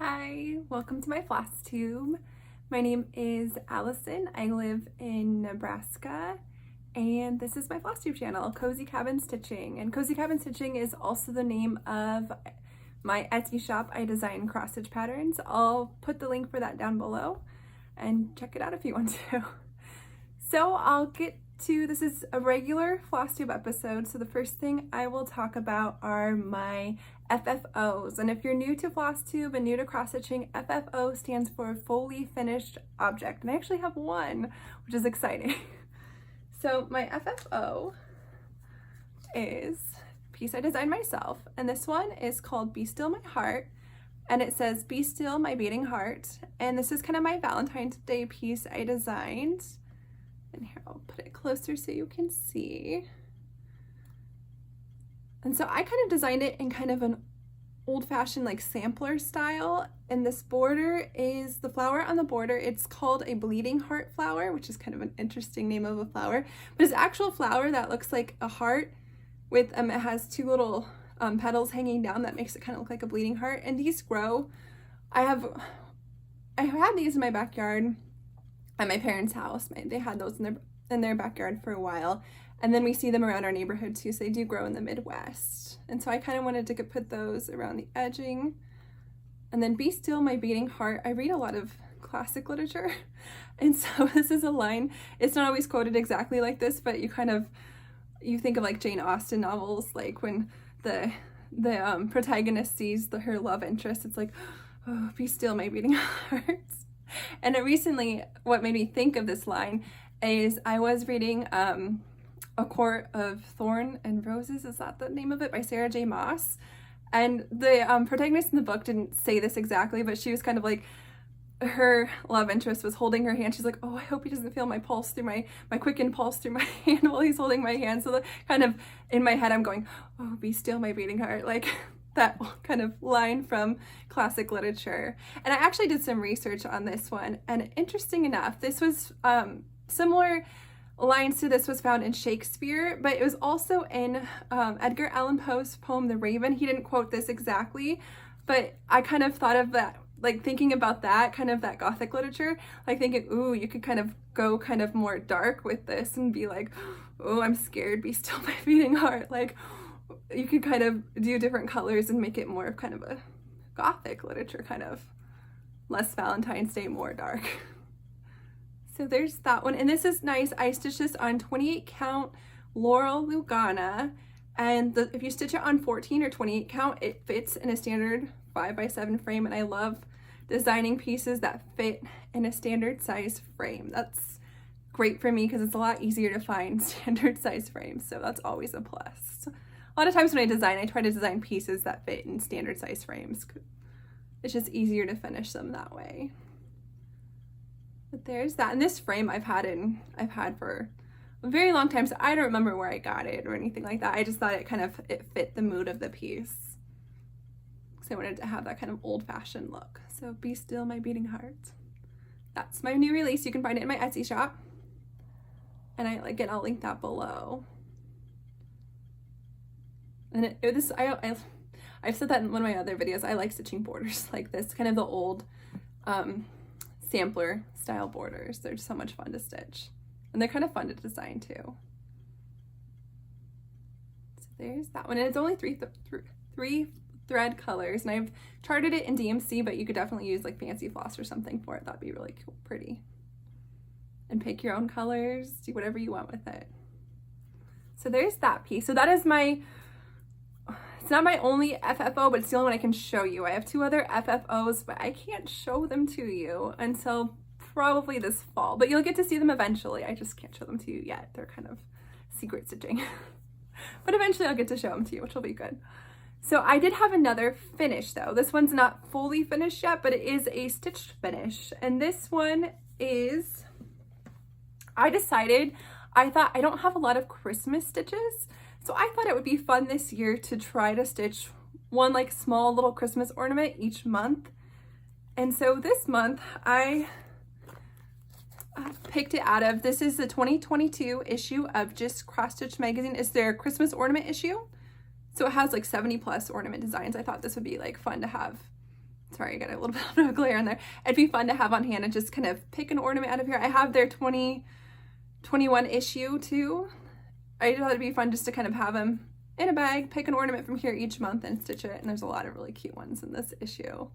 Hi, welcome to my Flosstube. My name is Allison. I live in Nebraska, and this is my Flosstube channel, Cozy Cabin Stitching. And Cozy Cabin Stitching is also the name of my Etsy shop. I design cross stitch patterns. I'll put the link for that down below and check it out if you want to. So I'll get to, this is a regular Flosstube episode, so the first thing I will talk about are my FFOs. And if you're new to Flosstube and new to cross stitching, FFO stands for fully finished object, and I actually have one, which is exciting. So my FFO is a piece I designed myself, and this one is called Be Still My Heart, and it says be still my beating heart, and this is kind of my Valentine's Day piece I designed. And here, I'll put it closer so you can see. And so I kind of designed it in kind of an old-fashioned like sampler style, and this border is the flower on the border. It's called a bleeding heart flower, which is kind of an interesting name of a flower, but it's an actual flower that looks like a heart with it has two little petals hanging down that makes it kind of look like a bleeding heart. And these grow. I have had these in my backyard at my parents' house. They had those in their backyard for a while, and then we see them around our neighborhood too, so they do grow in the Midwest. And so I kind of wanted to put those around the edging. And then Be Still My Beating Heart, I read a lot of classic literature, and so this is a line, it's not always quoted exactly like this, but you think of like Jane Austen novels, like when the protagonist sees her love interest, it's like, oh, be still my beating heart. And recently, what made me think of this line is I was reading A Court of Thorn and Roses, is that the name of it, by Sarah J. Maas. And the protagonist in the book didn't say this exactly, but she was kind of like, her love interest was holding her hand. She's like, oh, I hope he doesn't feel my pulse through my quickened pulse through my hand while he's holding my hand. So kind of in my head, I'm going, oh, be still my beating heart. Like that kind of line from classic literature. And I actually did some research on this one, and interesting enough, this was similar lines to this was found in Shakespeare, but it was also in Edgar Allan Poe's poem The Raven. He didn't quote this exactly, but I kind of thought of that, like thinking about that kind of that Gothic literature, like thinking, ooh, you could kind of go kind of more dark with this and be like, oh, I'm scared, be still my beating heart. Like you could kind of do different colors and make it more of kind of a Gothic literature, kind of less Valentine's Day, more dark. So there's that one, and this is nice. I stitched this on 28 count Laurel Lugana, and if you stitch it on 14 or 28 count, it fits in a standard 5x7 frame, and I love designing pieces that fit in a standard size frame. That's great for me because it's a lot easier to find standard size frames, so that's always a plus. A lot of times when I design, I try to design pieces that fit in standard size frames. It's just easier to finish them that way. But there's that, and this frame I've had for a very long time, so I don't remember where I got it or anything like that. I just thought it fit the mood of the piece, because I wanted to have that kind of old-fashioned look. So Be Still My Beating Heart. That's my new release. You can find it in my Etsy shop, and I'll link that below. And I've said that in one of my other videos. I like stitching borders like this, kind of the old sampler style borders. They're so much fun to stitch, and they're kind of fun to design too. So there's that one, and it's only three thread colors, and I've charted it in DMC, but you could definitely use like fancy floss or something for it. That'd be really cool, pretty. And pick your own colors, do whatever you want with it. So there's that piece. So that is it's not my only FFO, but it's the only one I can show you. I have two other FFOs, but I can't show them to you until probably this fall, but you'll get to see them eventually. I just can't show them to you yet. They're kind of secret stitching, but eventually I'll get to show them to you, which will be good. So I did have another finish though. This one's not fully finished yet, but it is a stitched finish. And this one is, I thought I don't have a lot of Christmas stitches, so I thought it would be fun this year to try to stitch one like small little Christmas ornament each month. And so this month I picked it out of, this is the 2022 issue of Just Cross Stitch magazine. It's their Christmas ornament issue. So it has like 70 plus ornament designs. I thought this would be like fun to have sorry, I got a little bit of glare in there. It'd be fun to have on hand and just kind of pick an ornament out of here. I have their 2021 issue too. I thought it'd be fun just to kind of have them in a bag, pick an ornament from here each month and stitch it. And there's a lot of really cute ones in this issue.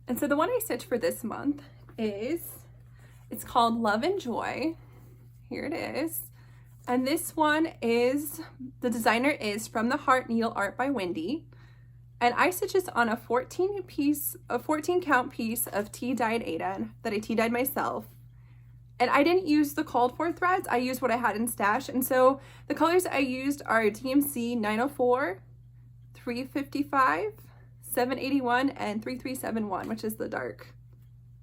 And so the one I stitched for this month it's called Love and Joy. Here it is. And this one is, the designer is From the Heart NeedleArt by Wendy. And I stitched this on a 14 count piece of tea dyed Aida that I tea dyed myself. And I didn't use the called for threads, I used what I had in stash. And so the colors I used are DMC 904, 355, 781, and 3371, which is the dark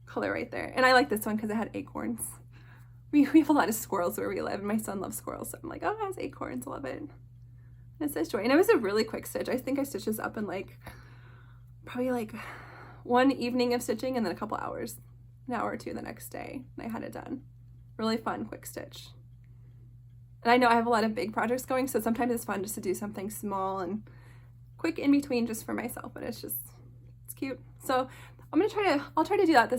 color right there. And I like this one because it had acorns. We have a lot of squirrels where we live, and my son loves squirrels, so I'm like, oh, it has acorns, love it. And it says Joy, and it was a really quick stitch. I think I stitched this up in probably one evening of stitching and then a couple hours, an hour or two the next day, and I had it done. Really fun, quick stitch. And I know I have a lot of big projects going, so sometimes it's fun just to do something small and quick in between just for myself, but it's cute. So I'll try to do that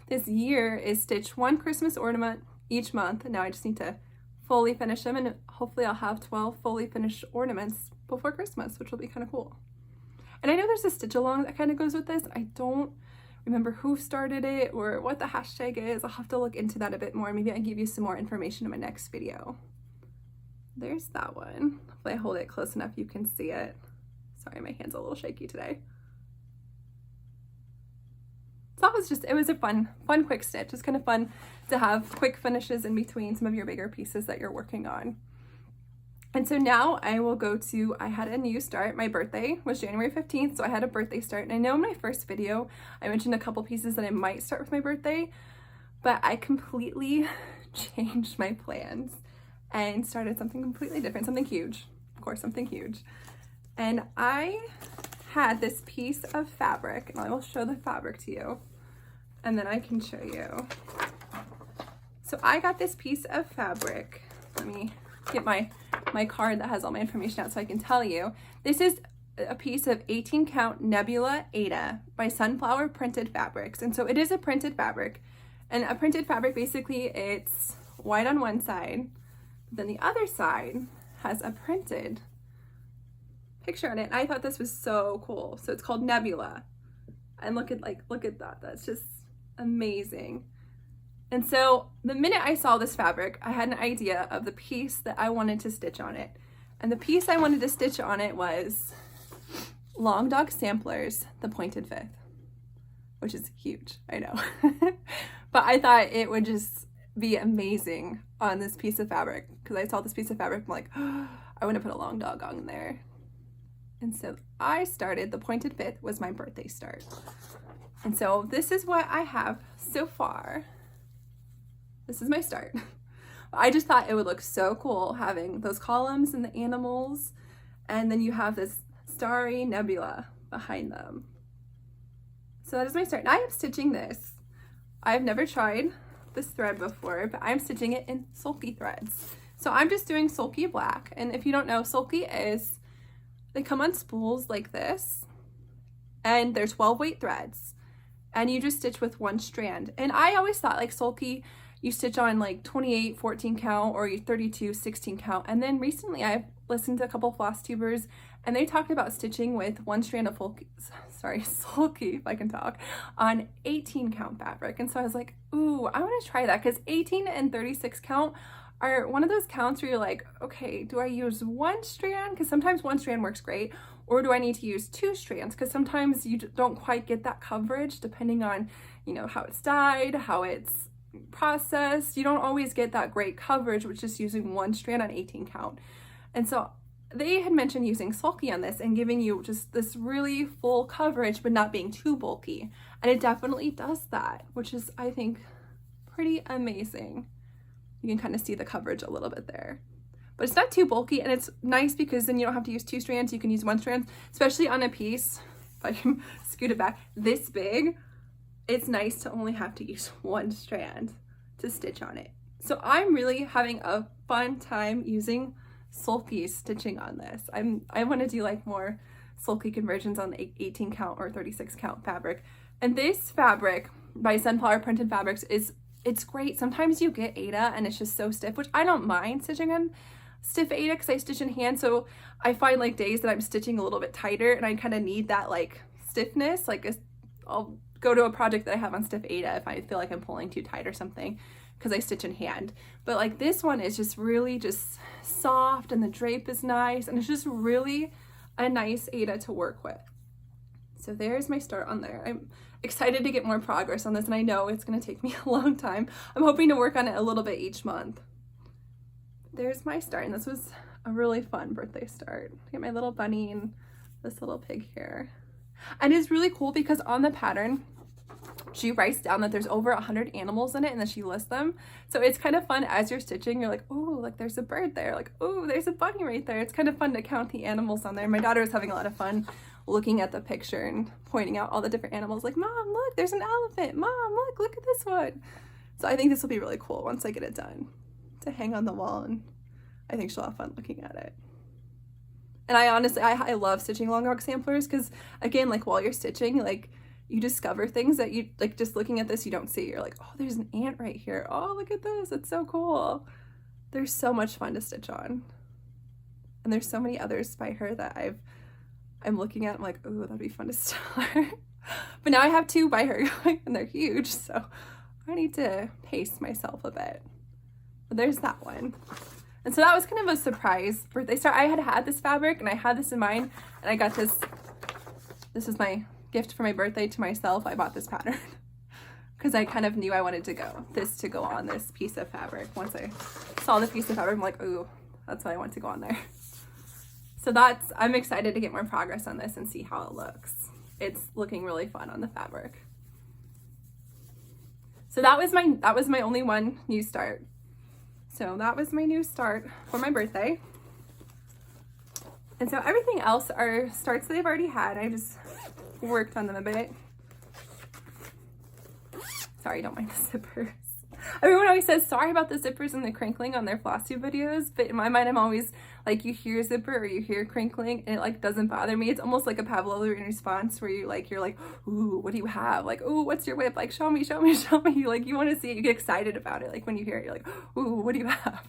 this year is stitch one Christmas ornament each month. And now I just need to fully finish them, and hopefully I'll have 12 fully finished ornaments before Christmas, which will be kind of cool. And I know there's a stitch along that kind of goes with this. I don't remember who started it or what the hashtag is. I'll have to look into that a bit more. Maybe I'll give you some more information in my next video. There's that one. Hopefully I hold it close enough you can see it. Sorry, my hand's a little shaky today. So it was a fun quick stitch. It's kind of fun to have quick finishes in between some of your bigger pieces that you're working on. And so now I will go to, I had a new start. My birthday was January 15th, so I had a birthday start. And I know in my first video, I mentioned a couple pieces that I might start with my birthday, but I completely changed my plans and started something completely different, something huge, of course, something huge. And I had this piece of fabric, and I will show the fabric to you, and then I can show you. So I got this piece of fabric. Let me get my card that has all my information out so I can tell you. This is a piece of 18 count Nebula Aida by Sunflower Printed Fabrics. And so it is a printed fabric, and a printed fabric, basically it's white on one side, then the other side has a printed picture on it. And I thought this was so cool. So it's called Nebula, and look at that. That's just amazing. And so the minute I saw this fabric, I had an idea of the piece that I wanted to stitch on it. And the piece I wanted to stitch on it was Long Dog Samplers, the Pointed Fifth, which is huge, I know. But I thought it would just be amazing on this piece of fabric, because I saw this piece of fabric, I'm like, oh, I want to put a long dog on there. And so I started, the Pointed Fifth was my birthday start. And so this is what I have so far. This is my start. I just thought it would look so cool having those columns and the animals, and then you have this starry nebula behind them. So that is my start. And I am stitching this. I've never tried this thread before, but I'm stitching it in sulky threads. So I'm just doing sulky black. And if you don't know, sulky is, they come on spools like this, and they're 12 weight threads, and you just stitch with one strand. And I always thought like sulky, you stitch on like 28 14 count or 32 16 count. And then recently I've listened to a couple floss tubers, and they talked about stitching with one strand of sulky, if I can talk, on 18 count fabric. And so I was like, ooh, I want to try that, because 18 and 36 count are one of those counts where you're like, okay, do I use one strand? Because sometimes one strand works great, or do I need to use two strands? Because sometimes you don't quite get that coverage depending on, you know, how it's dyed, how it's processed. You don't always get that great coverage with just using one strand on 18 count. And so they had mentioned using sulky on this and giving you just this really full coverage, but not being too bulky. And it definitely does that, which is, I think, pretty amazing. You can kind of see the coverage a little bit there, but it's not too bulky, and it's nice because then you don't have to use two strands. You can use one strand, especially on a piece, if I can scoot it back, this big. It's nice to only have to use one strand to stitch on it. So I'm really having a fun time using sulky stitching on this. I want to do like more sulky conversions on the 18 count or 36 count fabric. And this fabric by Sunflower Printed Fabrics it's great. Sometimes you get Aida and it's just so stiff, which I don't mind stitching on stiff Aida because I stitch in hand. So I find like days that I'm stitching a little bit tighter and I kind of need that like stiffness. Like I'll go to a project that I have on stiff Aida if I feel like I'm pulling too tight or something because I stitch in hand. But like this one is just really just soft and the drape is nice and it's just really a nice Aida to work with. So there's my start on there. I'm excited to get more progress on this and I know it's going to take me a long time. I'm hoping to work on it a little bit each month. There's my start and this was a really fun birthday start. Get my little bunny and this little pig here. And it's really cool because on the pattern she writes down that there's over 100 animals in it and then she lists them. So it's kind of fun as you're stitching, you're like, oh, like there's a bird there, like, oh, there's a bunny right there. It's kind of fun to count the animals on there. My daughter was having a lot of fun looking at the picture and pointing out all the different animals, like, Mom, look, there's an elephant. Mom, look at this one. So I think this will be really cool once I get it done to hang on the wall, and I think she'll have fun looking at it. And I honestly, I love stitching long rock samplers because, again, like while you're stitching, like you discover things that you, like just looking at this, you don't see. You're like, oh, there's an ant right here. Oh, look at this. It's so cool. There's so much fun to stitch on. And there's so many others by her that I'm looking at. I'm like, oh, that'd be fun to start. But now I have 2 by her going and they're huge. So I need to pace myself a bit. But there's that one. And so that was kind of a surprise birthday start. I had this fabric and I had this in mind and I got this. This is my gift for my birthday to myself. I bought this pattern because I kind of knew I wanted to go on this piece of fabric. Once I saw the piece of fabric, I'm like, ooh, that's what I want to go on there. So I'm excited to get more progress on this and see how it looks. It's looking really fun on the fabric. So that was my only one new start. So that was my new start for my birthday. And so everything else are starts that I've already had. I just worked on them a bit. Sorry, don't mind the zippers. Everyone always says sorry about the zippers and the crinkling on their Flosstube videos, but in my mind I'm always like, you hear zipper or you hear crinkling and it like doesn't bother me. It's almost like a Pavlovian response where you're like, ooh, what do you have? Like, ooh, what's your whip? Like, show me. Like, you want to see it, you get excited about it. Like when you hear it, you're like, ooh, what do you have?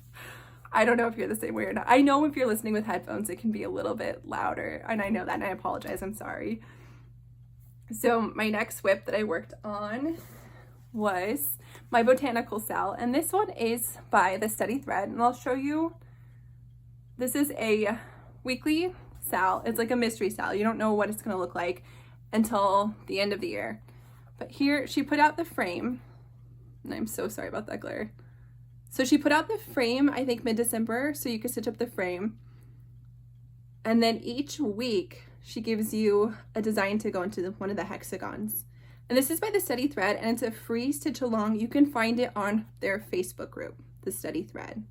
I don't know if you're the same way or not. I know if you're listening with headphones, it can be a little bit louder, and I know that, and I apologize, I'm sorry. So my next whip that I worked on was my Botanical Sal, and this one is by the Steady Thread, and I'll show you. This is a weekly sal. It's like a mystery sal. You don't know what it's going to look like until the end of the year. But here she put out the frame, and I'm so sorry about that glare. So she put out the frame, I think mid-December, so you could stitch up the frame. And then each week she gives you a design to go into one of the hexagons. And this is by the Steady Thread, and it's a free stitch along. You can find it on their Facebook group, the Steady Thread. And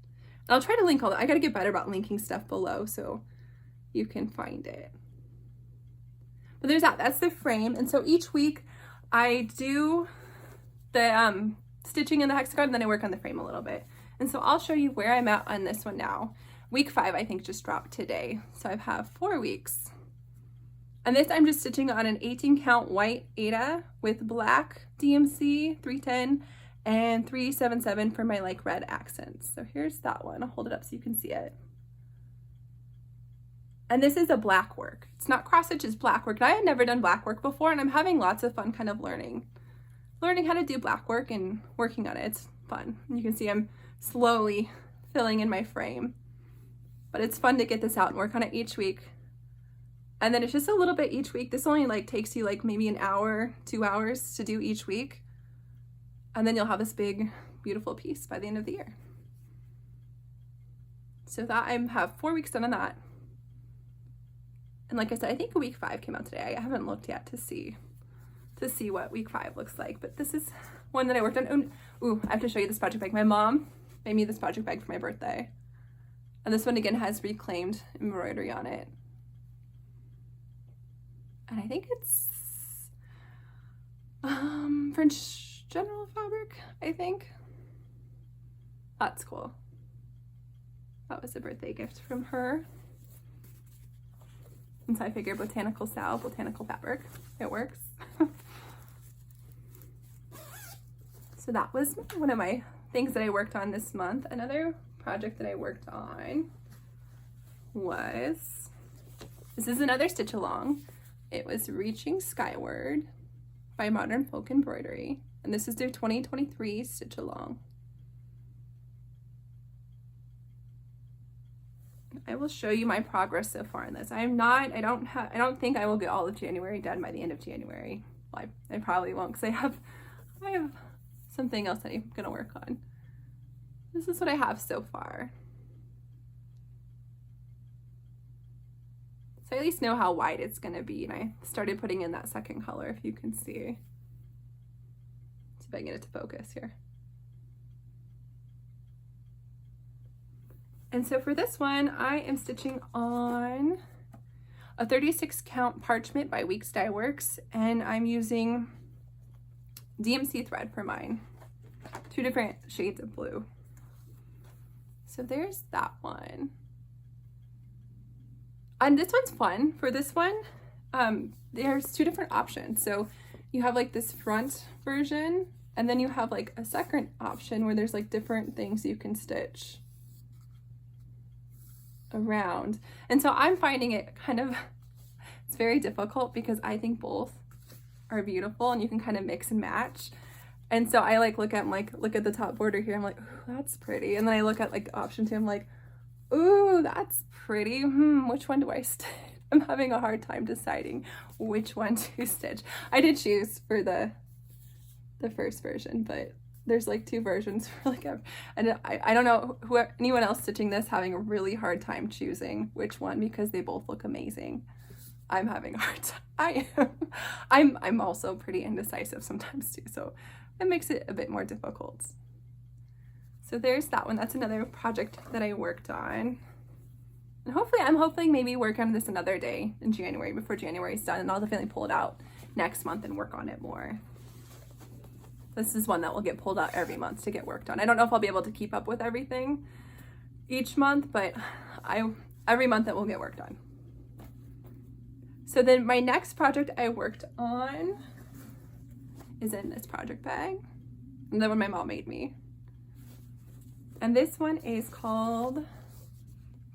I'll try to link all that. I gotta get better about linking stuff below so you can find it. But there's that's the frame. And so each week I do the stitching in the hexagon, and then I work on the frame a little bit. And so I'll show you where I'm at on this one now. Week 5, I think, just dropped today. So I have 4 weeks. And this I'm just stitching on an 18 count white Aida with black DMC 310 and 377 for my like red accents. So here's that one. I'll hold it up so you can see it. And this is a black work. It's not cross stitch, it's black work. And I had never done black work before, and I'm having lots of fun kind of learning how to do black work and working on it. It's fun. You can see I'm slowly filling in my frame, but it's fun to get this out and work on it each week. And then it's just a little bit each week. This only like takes you like maybe an hour, 2 hours to do each week. And then you'll have this big, beautiful piece by the end of the year. So that I have 4 weeks done on that. And like I said, I think week 5 came out today. I haven't looked yet to see what week 5 looks like, but this is one that I worked on. Ooh, I have to show you this project bag. My mom made me this project bag for my birthday. And this one again has reclaimed embroidery on it. And I think it's French General fabric, I think. That's cool. That was a birthday gift from her. since I figured botanical style, botanical fabric, it works. So that was one of my things that I worked on this month. Another project that I worked on was, this is another stitch along. It was Reaching Skyward by Modern Folk Embroidery. And this is their 2023 stitch along. I will show you my progress so far in this. I don't think I will get all of January done by the end of January. Well, I probably won't, because I have something else that I'm gonna work on. This is what I have so far. So I at least know how wide it's gonna be, and I started putting in that second color, if you can see. See if I can get it to focus here. And so for this one, I am stitching on a 36 count parchment by Weeks Dye Works, and I'm using DMC thread for mine. 2 different shades of blue. So there's that one. And this one's fun. For this one, there's 2 different options. So you have like this front version, and then you have like a second option where there's like different things you can stitch around. And so I'm finding it kind of, it's very difficult because I think both are beautiful and you can kind of mix and match. And so I like look at the top border here, I'm like, ooh, that's pretty. And then I look at like option 2, I'm like, ooh, that's pretty. Which one do I stitch? I'm having a hard time deciding which one to stitch. I did choose for the first version, but there's like 2 versions for like, and I don't know who anyone else stitching this having a really hard time choosing which one, because they both look amazing. I'm having a hard time. I'm also pretty indecisive sometimes too, so it makes it a bit more difficult. So there's that one. That's another project that I worked on. And hopefully, I'm hoping maybe work on this another day in January before January's done, and I'll definitely pull it out next month and work on it more. This is one that will get pulled out every month to get worked on. I don't know if I'll be able to keep up with everything each month, but every month it will get worked on. So then my next project I worked on is in this project bag, and the one my mom made me. And this one is called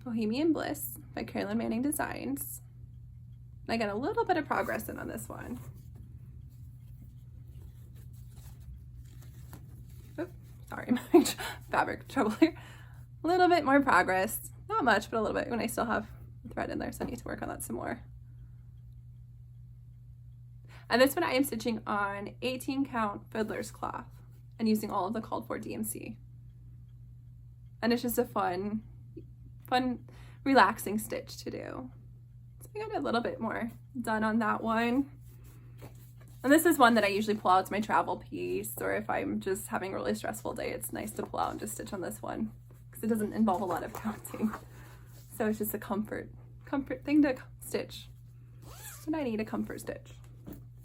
Bohemian Bliss by Carolyn Manning Designs. I got a little bit of progress in on this one. Oops, sorry, I'm having fabric trouble here. A little bit more progress. Not much, but a little bit, when I still have thread in there, so I need to work on that some more. And this one I am stitching on 18 count fiddler's cloth and using all of the called for DMC. And it's just a fun, relaxing stitch to do. So I got a little bit more done on that one. And this is one that I usually pull out as my travel piece, or if I'm just having a really stressful day, it's nice to pull out and just stitch on this one because it doesn't involve a lot of counting. So it's just a comfort thing to stitch. And I need a comfort stitch.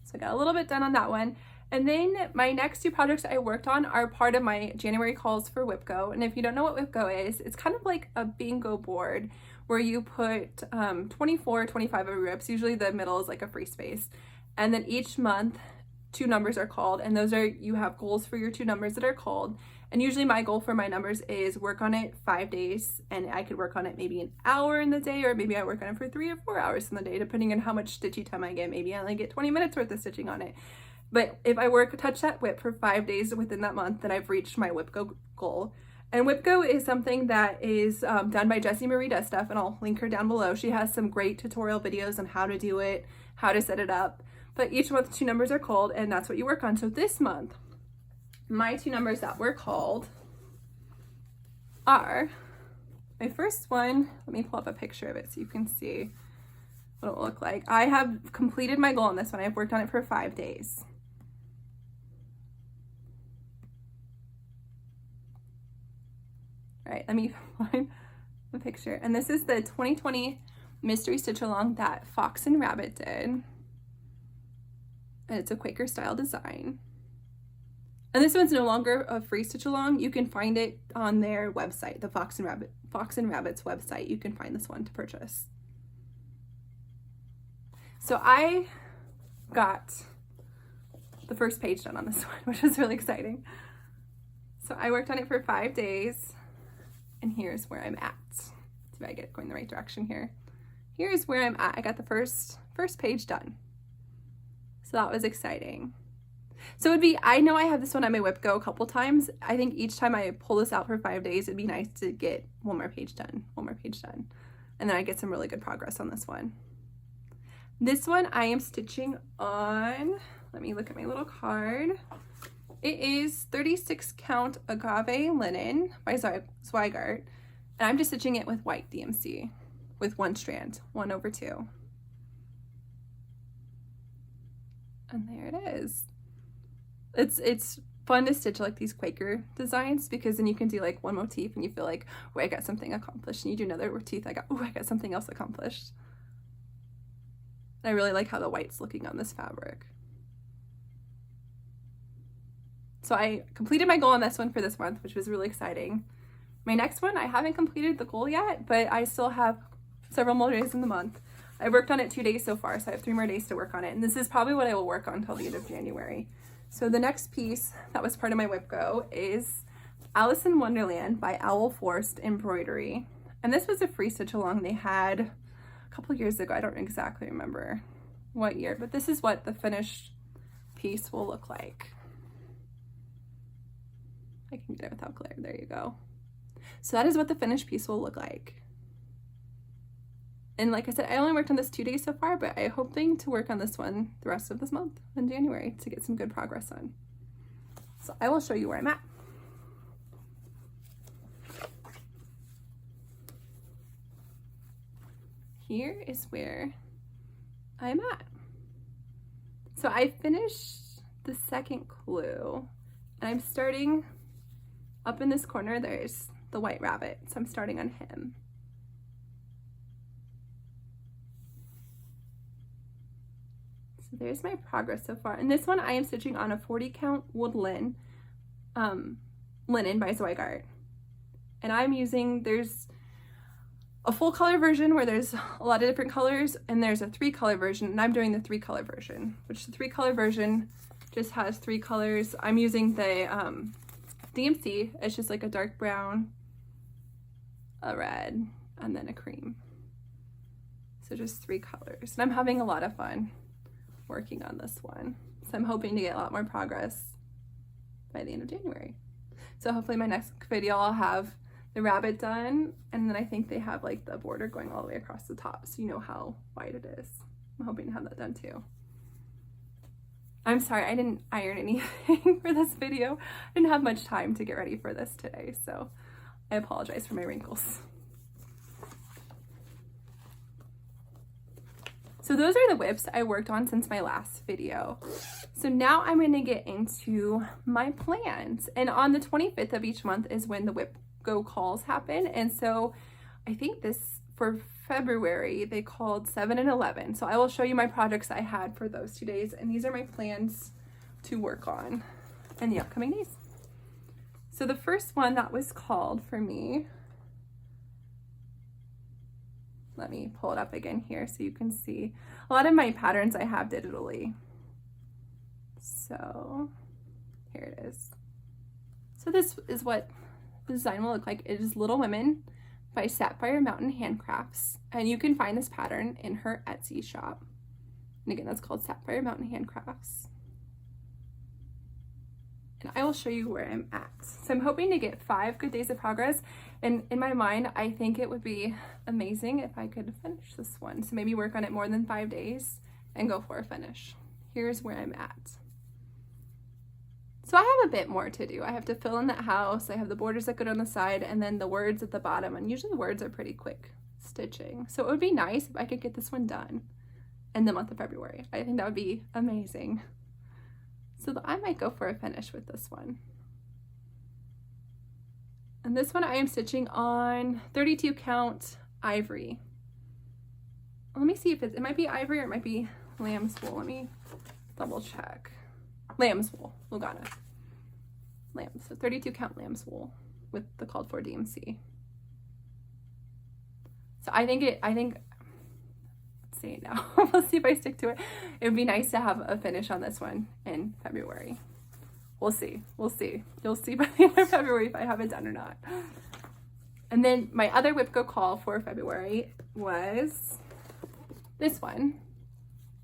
So I got a little bit done on that one. And then my next 2 projects I worked on are part of my January calls for WIPGO. And if you don't know what WIPGO is, it's kind of like a bingo board where you put 24, 25 of rips. Usually the middle is like a free space. And then each month 2 numbers are called, and those are, you have goals for your 2 numbers that are called. And usually my goal for my numbers is work on it 5 days, and I could work on it maybe an hour in the day, or maybe I work on it for 3 or 4 hours in the day, depending on how much stitchy time I get. Maybe I only get 20 minutes worth of stitching on it. But if I touch that WIP for 5 days within that month, then I've reached my WIPGO goal. And WIPGO is something that is done by Jessie Marie Does Stuff, and I'll link her down below. She has some great tutorial videos on how to do it, how to set it up. But each month 2 numbers are called, and that's what you work on. So this month, my 2 numbers that were called are, my first one, let me pull up a picture of it so you can see what it will look like. I have completed my goal on this one. I've worked on it for 5 days. All right, let me find the picture. And this is the 2020 mystery stitch along that Fox and Rabbit did. And it's a Quaker style design. And this one's no longer a free stitch along. You can find it on their website, the Fox and Rabbit's website. You can find this one to purchase. So I got the first page done on this one, which was really exciting. So I worked on it for 5 days, and here's where I'm at. See if I get going the right direction here. Here's where I'm at. I got the first page done. So that was exciting. So it'd be, I know I have this one on my WIPGO a couple times. I think each time I pull this out for 5 days, it'd be nice to get one more page done. And then I get some really good progress on this one. This one I am stitching on, let me look at my little card. It is 36 count agave linen by Skyward. And I'm just stitching it with white DMC with 1 strand, 1/2. And there it is. It's fun to stitch like these Quaker designs, because then you can do like one motif and you feel like, oh, I got something accomplished. And you do another motif, I got something else accomplished. And I really like how the white's looking on this fabric. So I completed my goal on this one for this month, which was really exciting. My next one, I haven't completed the goal yet, but I still have several more days in the month. I worked on it 2 days so far, so I have 3 more days to work on it. And this is probably what I will work on until the end of January. So the next piece that was part of my WIPGO is Alice in Wonderland by Owl Forced Embroidery. And this was a free stitch along they had a couple years ago. I don't exactly remember what year, but this is what the finished piece will look like. I can get it without glare, there you go. So that is what the finished piece will look like. And like I said, I only worked on this 2 days so far, but I'm hoping to work on this one the rest of this month in January to get some good progress on. So I will show you where I'm at. Here is where I'm at. So I finished the second clue, and I'm starting up in this corner. There's the white rabbit, so I'm starting on him. So there's my progress so far. And this one I am stitching on a 40 count woodland linen by Skyward. And I'm using, there's a full color version where there's a lot of different colors, and there's a 3 color version, and I'm doing the 3 color version, which the 3 color version just has 3 colors. I'm using the DMC. It's just like a dark brown, a red, and then a cream. So just 3 colors. And I'm having a lot of fun working on this one. So I'm hoping to get a lot more progress by the end of January. So hopefully my next video I'll have the rabbit done, and then I think they have like the border going all the way across the top, so you know how wide it is. I'm hoping to have that done too. I'm sorry, I didn't iron anything for this video. I didn't have much time to get ready for this today, so I apologize for my wrinkles. So those are the WIPs I worked on since my last video. So now I'm going to get into my plans. And on the 25th of each month is when the WIPGO calls happen. And so I think this, for February, they called 7 and 11. So I will show you my projects I had for those 2 days. And these are my plans to work on in the upcoming days. So the first one that was called for me, let me pull it up again here so you can see. A lot of my patterns I have digitally. So here it is. So this is what the design will look like. It is Little Women by Sapphire Mountain Handcrafts. And you can find this pattern in her Etsy shop. And again, that's called Sapphire Mountain Handcrafts. And I will show you where I'm at. So I'm hoping to get 5 good days of progress. And in my mind, I think it would be amazing if I could finish this one. So maybe work on it more than 5 days and go for a finish. Here's where I'm at. So I have a bit more to do. I have to fill in that house. I have the borders that go down the side, and then the words at the bottom. And usually the words are pretty quick stitching. So it would be nice if I could get this one done in the month of February. I think that would be amazing. So I might go for a finish with this one. And this one I am stitching on 32 count ivory. Let me see if it might be ivory or it might be lamb's wool. Let me double check. Lamb's wool, Lugana. Lambs, so 32 count lamb's wool with the called for DMC. So I think say it now. We'll see if I stick to it. It would be nice to have a finish on this one in February. We'll see. We'll see. You'll see by the end of February if I have it done or not. And then my other WIPGO call for February was this one.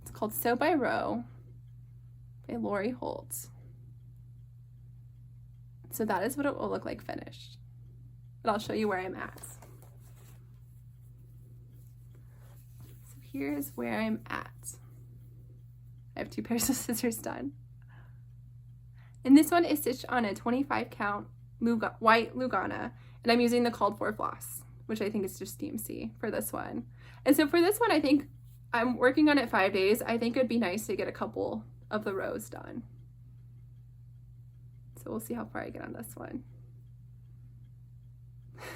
It's called Sew by Row by Lori Holt. So that is what it will look like finished. But I'll show you where I'm at. So here's where I'm at. I have 2 pairs of scissors done. And this one is stitched on a 25 count white Lugana, and I'm using the called for floss, which I think is just DMC for this one. And so for this one, I think I'm working on it 5 days. I think it'd be nice to get a couple of the rows done. So we'll see how far I get on this one.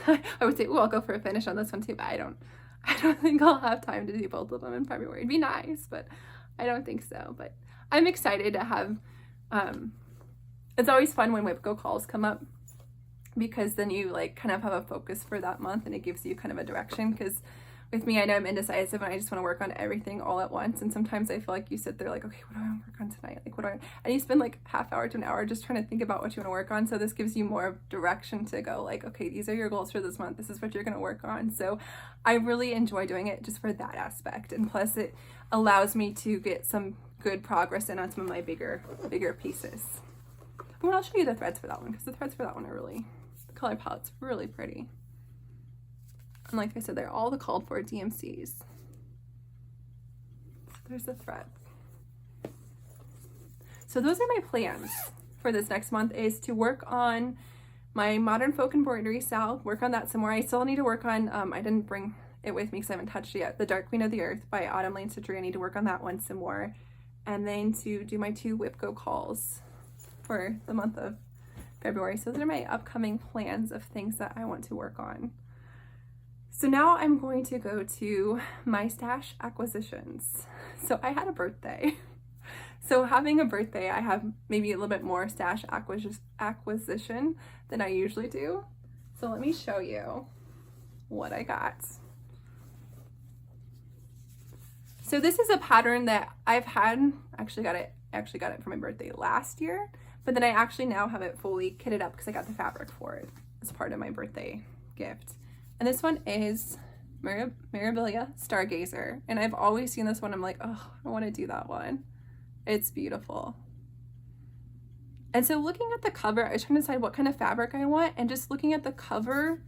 I would say, oh, I'll go for a finish on this one too, but I don't think I'll have time to do both of them in February. It'd be nice, but I don't think so. But I'm excited to have, it's always fun when WIPGO calls come up, because then you like kind of have a focus for that month and it gives you kind of a direction. Because with me, I know I'm indecisive and I just want to work on everything all at once. And sometimes I feel like you sit there like, okay, what do I want to work on tonight? Like, what do I, and you spend like half hour to an hour just trying to think about what you want to work on. So this gives you more direction to go like, okay, these are your goals for this month. This is what you're going to work on. So I really enjoy doing it just for that aspect. And plus it allows me to get some good progress in on some of my bigger pieces. And I'll show you the threads for that one, because the threads for that one are really, the color palette's really pretty. And like I said, they're all the called for DMCs. So there's the thread. So those are my plans for this next month, is to work on my Modern Folk Embroidery style, work on that some more. I still need to work on, I didn't bring it with me because I haven't touched it yet, The Dark Queen of the Earth by Autumn Lane Stitchery. I need to work on that one some more. And then to do my 2 WIPGO calls for the month of February. So those are my upcoming plans of things that I want to work on. So now I'm going to go to my stash acquisitions. So I had a birthday. So having a birthday, I have maybe a little bit more stash acquisition than I usually do. So let me show you what I got. So this is a pattern that I've had, I actually got it for my birthday last year, but then I actually now have it fully kitted up because I got the fabric for it as part of my birthday gift. And this one is Mirabilia Stargazer. And I've always seen this one. I'm like, oh, I want to do that one. It's beautiful. And so looking at the cover, I was trying to decide what kind of fabric I want. And just looking at the cover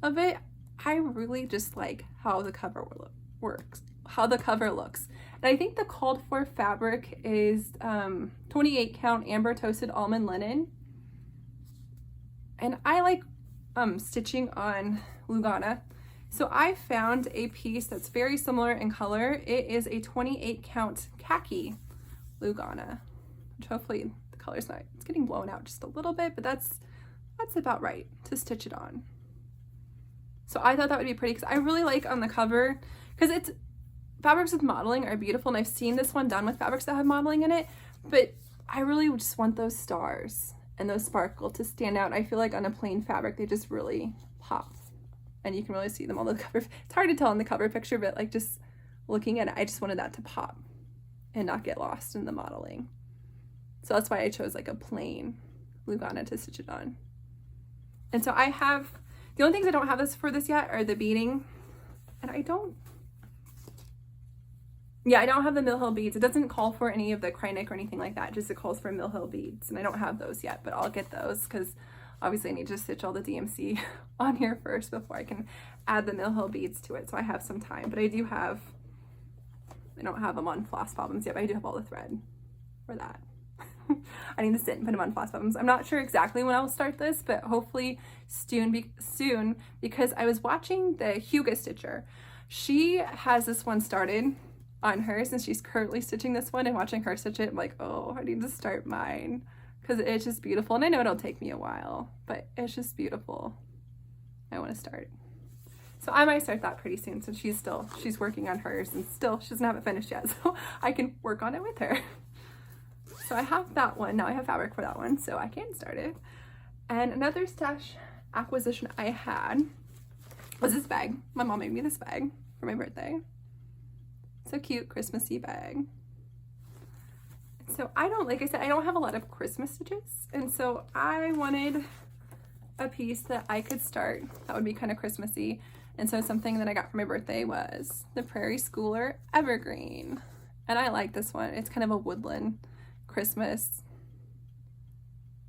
of it, I really just like how the cover works, how the cover looks. And I think the called for fabric is 28 count amber toasted almond linen. And I like stitching on Lugana. So I found a piece that's very similar in color. It is a 28 count khaki Lugana, which hopefully the color's not, it's getting blown out just a little bit, but that's about right to stitch it on. So I thought that would be pretty, because I really like on the cover, because it's fabrics with modeling are beautiful, and I've seen this one done with fabrics that have modeling in it, but I really just want those stars and those sparkle to stand out. I feel like on a plain fabric, they just really pop, and you can really see them on the cover. It's hard to tell in the cover picture, but like just looking at it, I just wanted that to pop and not get lost in the modeling. So that's why I chose like a plain Lugana to stitch it on. And so I have, the only things I don't have this for this yet are the beading, and I don't have the Mill Hill beads. It doesn't call for any of the Kreinik or anything like that, just it calls for Mill Hill beads, and I don't have those yet, but I'll get those because obviously I need to stitch all the DMC on here first before I can add the Mill Hill beads to it, so I have some time. But I don't have them on floss bobbins yet, but I do have all the thread for that. I need to sit and put them on floss bobbins. I'm not sure exactly when I'll start this, but hopefully soon, because I was watching the Huga Stitcher. She has this one started on hers, and she's currently stitching this one, and watching her stitch it, I'm like, oh, I need to start mine because it's just beautiful. And I know it'll take me a while, but it's just beautiful. I want to start. So I might start that pretty soon, since she's working on hers, and still she doesn't have it finished yet, so I can work on it with her. So I have that one. Now I have fabric for that one, so I can start it. And another stash acquisition I had was this bag. My mom made me this bag for my birthday. So cute, Christmassy bag. So like I said, I don't have a lot of Christmas stitches, and so I wanted a piece that I could start that would be kind of Christmassy. And so something that I got for my birthday was the Prairie Schooler Evergreen. And I like this one. It's kind of a woodland Christmas.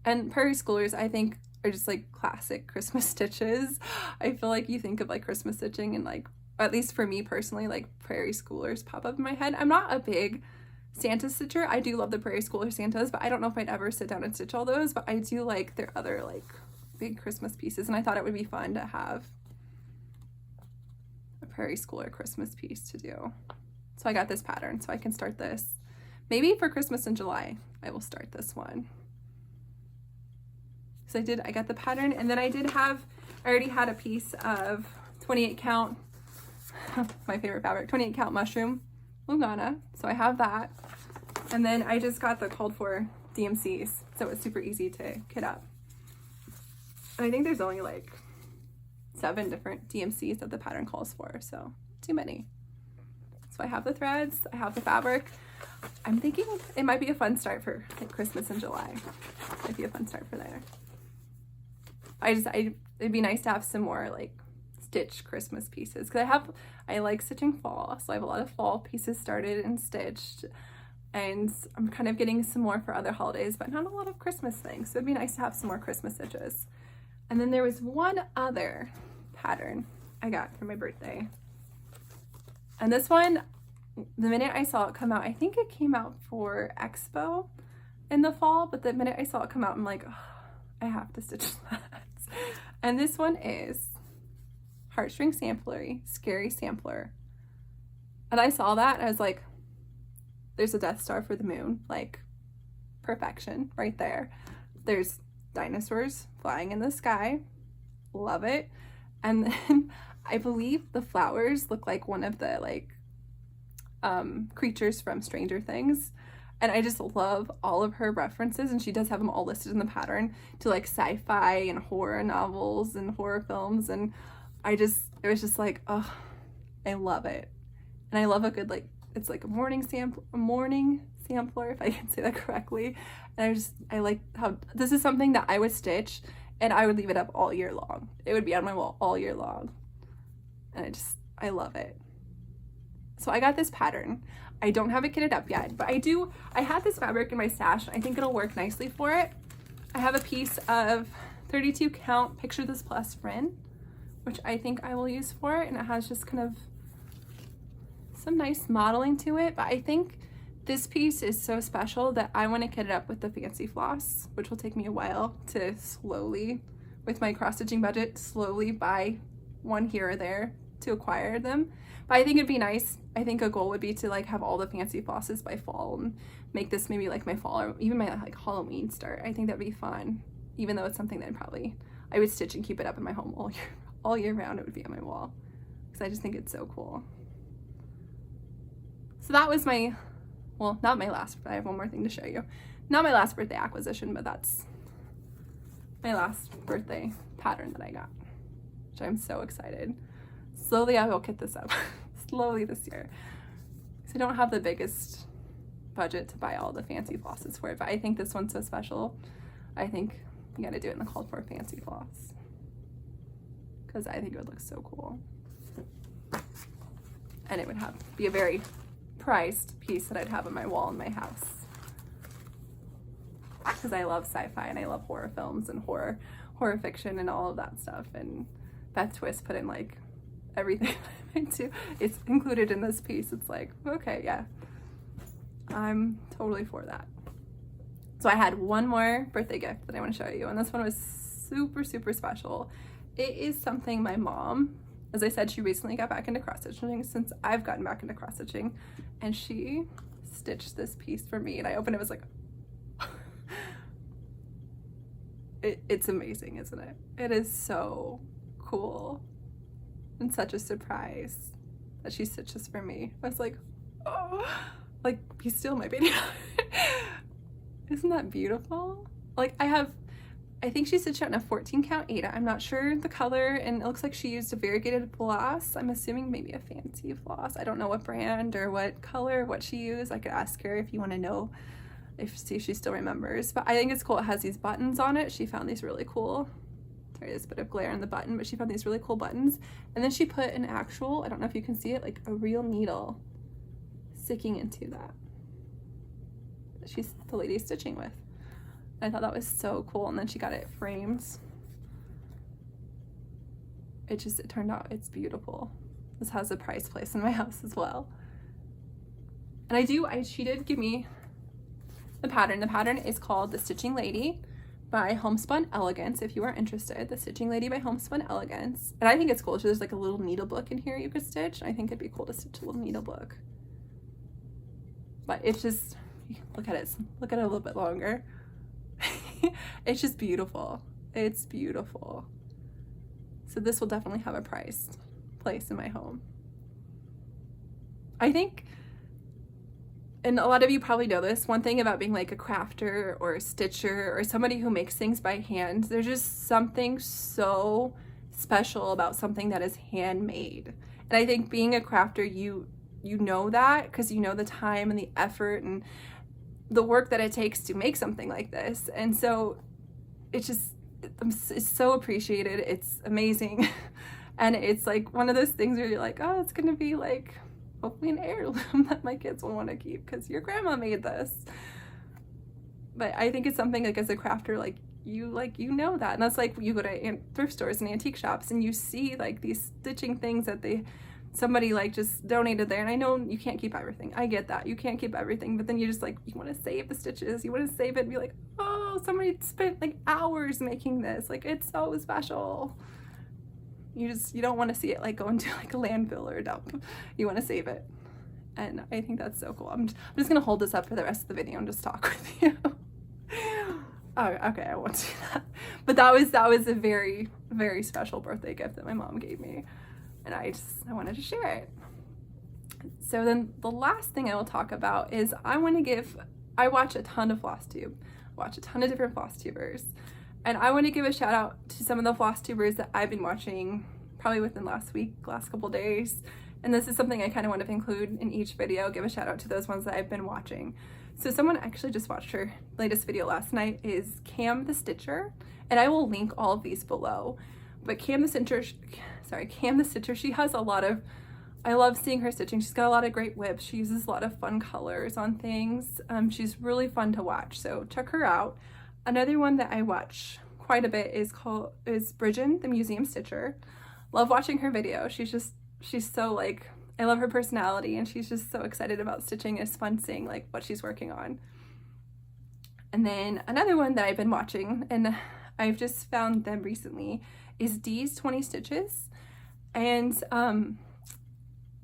And Prairie Schoolers, I think, are just like classic Christmas stitches. I feel like you think of like Christmas stitching and like, at least for me personally, like Prairie Schoolers pop up in my head. I'm not a big Santa stitcher. I do love the Prairie Schooler Santas, but I don't know if I'd ever sit down and stitch all those, but I do like their other like big Christmas pieces, and I thought it would be fun to have a Prairie Schooler Christmas piece to do. So I got this pattern so I can start this. Maybe for Christmas in July, I will start this one. So I got the pattern, and then I already had a piece of 28 count, my favorite fabric, 28 count mushroom Lugana. So I have that. And then I just got the called for DMCs. So it's super easy to kit up. And I think there's only like 7 different DMCs that the pattern calls for. So too many. So I have the threads, I have the fabric. I'm thinking it might be a fun start for like Christmas in July. Might be a fun start for there. It'd be nice to have some more like stitch Christmas pieces, because I like stitching fall, so I have a lot of fall pieces started and stitched, and I'm kind of getting some more for other holidays, but not a lot of Christmas things, so it'd be nice to have some more Christmas stitches. And then there was one other pattern I got for my birthday, and this one, the minute I saw it come out, I think it came out for Expo in the fall, but the minute I saw it come out, I'm like, oh, I have to stitch that. And this one is Heartstring Samplery, Scary Sampler. And I saw that and I was like, there's a Death Star for the moon, like perfection right there. There's dinosaurs flying in the sky, love it. And then I believe the flowers look like one of the like creatures from Stranger Things. And I just love all of her references, and she does have them all listed in the pattern to like sci-fi and horror novels and horror films, and it was just like, oh, I love it. And I love a good, like, it's like a morning sampler, if I can say that correctly. And I like how this is something that I would stitch and I would leave it up all year long. It would be on my wall all year long. And I love it. So I got this pattern. I don't have it kitted up yet, but I had this fabric in my stash. I think it'll work nicely for it. I have a piece of 32 count Picture This Plus Frin, which I think I will use for it, and it has just kind of some nice modeling to it, but I think this piece is so special that I want to kit it up with the fancy floss, which will take me a while to slowly, with my cross-stitching budget, slowly buy one here or there to acquire them. But I think it'd be nice. I think a goal would be to like have all the fancy flosses by fall and make this maybe like my fall or even my like Halloween start. I think that'd be fun, even though it's something that I would stitch and keep it up in my home all year round. It would be on my wall because I just think it's so cool. So that was well, not my last, but I have one more thing to show you. Not my last birthday acquisition, but that's my last birthday pattern that I got, which I'm so excited. Slowly I will kit this up, slowly this year. Because I don't have the biggest budget to buy all the fancy flosses for it, but I think this one's so special. I think you gotta do it in the called for fancy floss. Because I think it would look so cool. And it would be a very priced piece that I'd have on my wall in my house. Because I love sci-fi and I love horror films and horror fiction and all of that stuff. And Beth Twist put in like everything I'm into. It's included in this piece. It's like, okay, yeah, I'm totally for that. So I had one more birthday gift that I want to show you, and this one was super, super special. It is something my mom, as I said, she recently got back into cross-stitching since I've gotten back into cross-stitching, and she stitched this piece for me, and I opened it, was like, it's amazing, isn't it? It is so cool and such a surprise that she stitched this for me. I was like, oh, like, be still, my baby. Isn't that beautiful? Like, I have I think she stitched out in a 14 count Aida. I'm not sure the color, and it looks like she used a variegated floss. I'm assuming maybe a fancy floss. I don't know what brand or what color, what she used. I could ask her if you want to know, see if she still remembers. But I think it's cool. It has these buttons on it. She found these really cool. Sorry, there's a bit of glare on the button, but she found these really cool buttons. And then she put an actual, I don't know if you can see it, like a real needle sticking into that. She's the lady stitching with. I thought that was so cool, and then she got it framed. It turned out, it's beautiful. This has a price place in my house as well. And she did give me the pattern. The pattern is called The Stitching Lady by Homespun Elegance, if you are interested. The Stitching Lady by Homespun Elegance. And I think it's cool. So there's like a little needle book in here you could stitch. I think it'd be cool to stitch a little needle book. But it's just, look at it a little bit longer. It's just beautiful. It's beautiful. So this will definitely have a place in my home. I think, and a lot of you probably know this, one thing about being like a crafter or a stitcher or somebody who makes things by hand, there's just something so special about something that is handmade. And I think being a crafter, you know that because you know the time and the effort and the work that it takes to make something like this. And so it's so appreciated. It's amazing. And it's like one of those things where you're like, oh, it's gonna be like hopefully an heirloom that my kids will want to keep because your grandma made this. But I think it's something like as a crafter, like you know that. And that's like you go to thrift stores and antique shops and you see like these stitching things that somebody like just donated there. And I know you can't keep everything. I get that. You can't keep everything, but then you just like, you want to save the stitches. You want to save it and be like, oh, somebody spent like hours making this. Like, it's so special. You don't want to see it like go into like a landfill or a dump. You want to save it. And I think that's so cool. I'm just going to hold this up for the rest of the video and just talk with you. Oh, okay, I won't do that. But that was a very, very special birthday gift that my mom gave me. And I wanted to share it. So then the last thing I will talk about is I watch a ton of Flosstube. I watch a ton of different Flosstubers. And I want to give a shout out to some of the Flosstubers that I've been watching probably within last couple days. And this is something I kind of want to include in each video, give a shout out to those ones that I've been watching. So someone actually just watched her latest video last night is Cam the Stitcher. And I will link all of these below. But Cam the Stitcher, she has a lot of, I love seeing her stitching. She's got a lot of great WIPs. She uses a lot of fun colors on things. She's really fun to watch, so check her out. Another one that I watch quite a bit is Bridget, the Museum Stitcher. Love watching her video. She's so like, I love her personality and she's just so excited about stitching. It's fun seeing like what she's working on. And then another one that I've been watching, and I've just found them recently, is Dee's 20 Stitches. And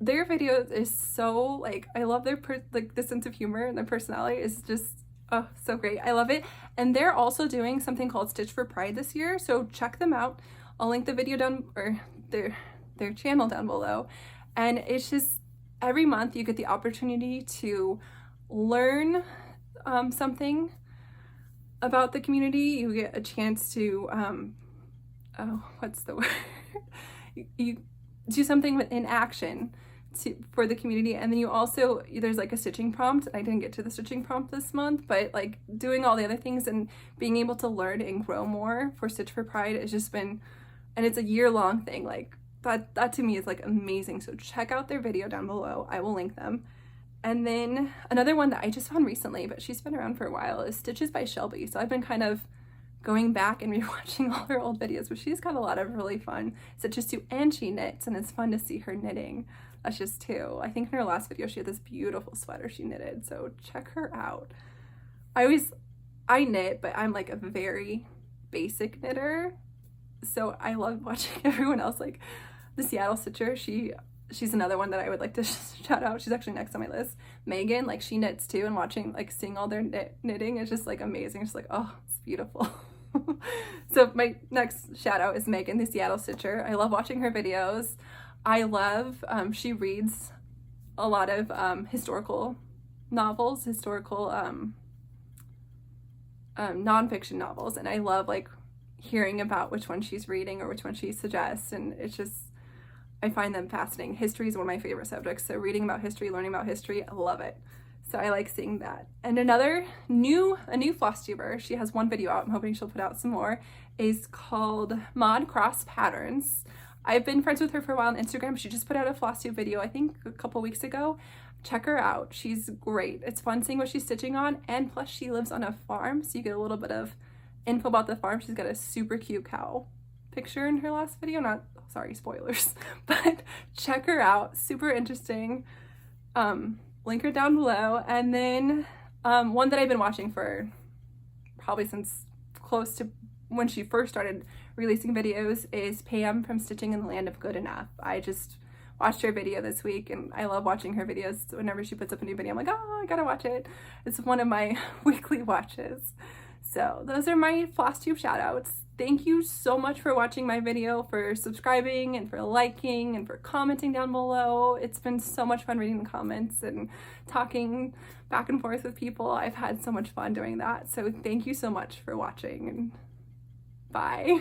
their videos is so like, I love their the sense of humor and their personality is just so great. I love it. And they're also doing something called Stitch for Pride this year, so check them out. I'll link the video down, or their channel down below. And it's just every month you get the opportunity to learn something about the community. You get a chance to what's the word? you do something in action for the community, and then you also, there's like a stitching prompt. I didn't get to the stitching prompt this month, but like doing all the other things and being able to learn and grow more for Stitch for Pride has just been, and it's a year-long thing, like that to me is like amazing. So check out their video down below. I will link them. And then another one that I just found recently, but she's been around for a while, is Stitches by Shelby. So I've been kind of going back and rewatching all her old videos, but she's got a lot of really fun stitches too, and she knits, and it's fun to see her knitting. That's just too. I think in her last video she had this beautiful sweater she knitted, so check her out. I knit, but I'm like a very basic knitter, so I love watching everyone else, like the Seattle Stitcher. She's another one that I would like to shout out. She's actually next on my list. Megan, like she knits too, and watching, like seeing all their knitting is just like amazing. It's like, oh, it's beautiful. So my next shout out is Megan, the Seattle Stitcher. I love watching her videos. I love, she reads a lot of historical novels, nonfiction novels, and I love like hearing about which one she's reading or which one she suggests, and it's just, I find them fascinating. History is one of my favorite subjects, so reading about history, learning about history, I love it. So I like seeing that. And a new Flosstuber, she has one video out, I'm hoping she'll put out some more, is called Mod Cross Patterns. I've been friends with her for a while on Instagram. She just put out a Flosstube video, I think a couple weeks ago. Check her out, she's great. It's fun seeing what she's stitching on, and plus she lives on a farm, so you get a little bit of info about the farm. She's got a super cute cow picture in her last video, not, sorry, spoilers, but check her out, super interesting. Link her down below. And then one that I've been watching for probably since close to when she first started releasing videos is Pam from Stitching in the Land of Good Enough. I just watched her video this week, and I love watching her videos. So whenever she puts up a new video, I'm like, oh, I gotta watch it. It's one of my weekly watches. So those are my Flosstube shoutouts. Thank you so much for watching my video, for subscribing, and for liking, and for commenting down below. It's been so much fun reading the comments and talking back and forth with people. I've had so much fun doing that. So thank you so much for watching, and bye.